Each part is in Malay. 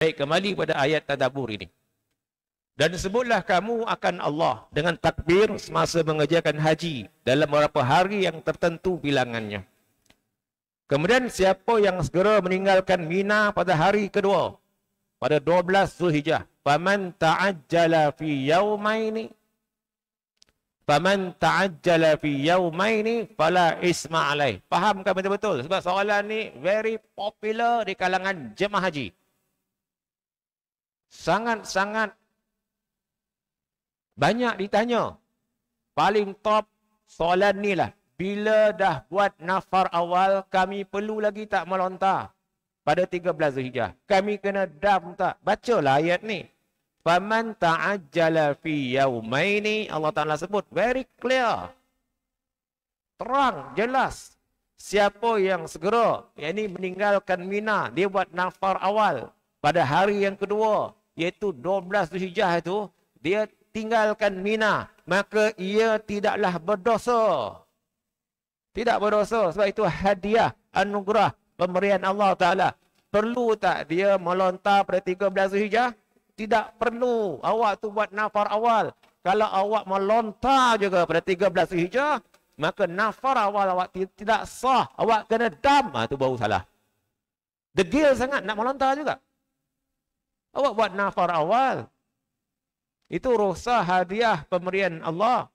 Baik, kembali pada ayat tadabbur ini. Dan sebutlah kamu akan Allah dengan takbir semasa mengerjakan haji dalam beberapa hari yang tertentu bilangannya. Kemudian siapa yang segera meninggalkan Mina pada hari kedua, pada 12 Zulhijjah, faman ta'ajjala fi yaumaini fala isma alaih. Fahamkan betul-betul? Sebab soalan ni very popular di kalangan jemaah haji. Sangat-sangat banyak ditanya. Paling top soalan ni lah. Bila dah buat nafar awal, kami perlu lagi tak melontar pada 13 Zulhijjah? Kami kena dam tak? Bacalah ayat ni. Faman ta'ajjala fi yaumaini, Allah Ta'ala sebut very clear. Terang, jelas. Siapa yang segera, yakni meninggalkan Mina, dia buat nafar awal pada hari yang kedua, iaitu 12 Zulhijjah itu, dia tinggalkan Mina, maka ia tidaklah berdosa. Tidak berdosa, sebab itu hadiah, anugerah, pemberian Allah Ta'ala. Perlu tak dia melontar pada 13 Zulhijjah? Tidak perlu. Awak tu buat nafar awal. Kalau awak melontar juga pada 13 Zulhijjah, maka nafar awal awak tidak sah. Awak kena dam. Itu baru salah. Degil sangat nak melontar juga. Awak buat nafar awal. Itu rukhsah, hadiah, pemberian Allah.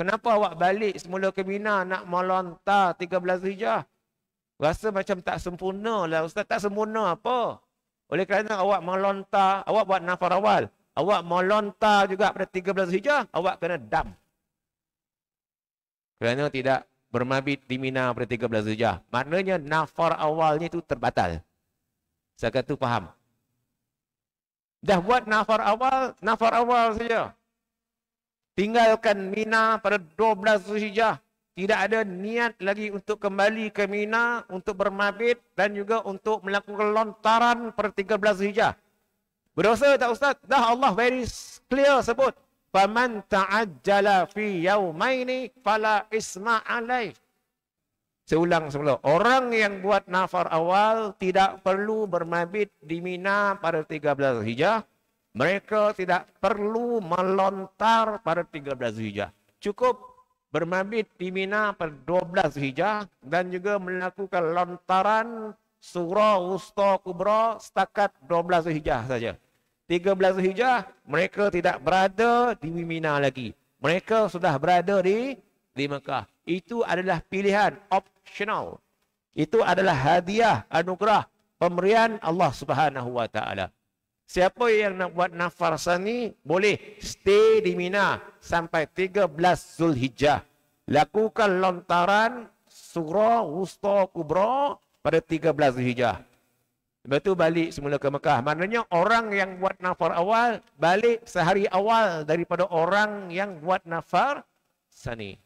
Kenapa awak balik semula ke Mina nak melontar 13 Zulhijjah? Rasa macam tak sempurna lah. Ustaz, tak sempurna apa? Oleh kerana awak melontar, awak buat nafar awal. Awak melontar juga pada 13 Zulhijjah, awak kena dam. Kerana tidak bermabit di Mina pada 13 Zulhijjah. Maknanya nafar awalnya itu terbatal. Saya kata faham. Dah buat nafar awal saja. Tinggalkan Mina pada 12 Zulhijjah. Tidak ada niat lagi untuk kembali ke Mina, untuk bermabit dan juga untuk melakukan lontaran pada 13 Zulhijjah. Berdosa tak Ustaz? Dah Allah very clear sebut. Faman ta'ajjala fi yaumaini fala isma alaih. Saya ulang semula. Orang yang buat nafar awal tidak perlu bermabit di Mina pada 13 Zulhijjah. Mereka tidak perlu melontar pada 13 Zulhijjah. Cukup bermabit di Mina pada 12 Zulhijjah dan juga melakukan lontaran surah wusta kubra setakat 12 Zulhijjah saja. 13 Zulhijjah mereka tidak berada di Mina lagi. Mereka sudah berada di Mekah. Itu adalah pilihan optional. Itu adalah hadiah, anugerah, pemberian Allah Subhanahu wa taala. Siapa yang nak buat nafar sani boleh stay di Mina sampai 13 Zulhijjah. Lakukan lontaran surah wusta kubra pada 13 Zulhijjah. Lepas tu balik semula ke Mekah. Maknanya orang yang buat nafar awal balik sehari awal daripada orang yang buat nafar sani.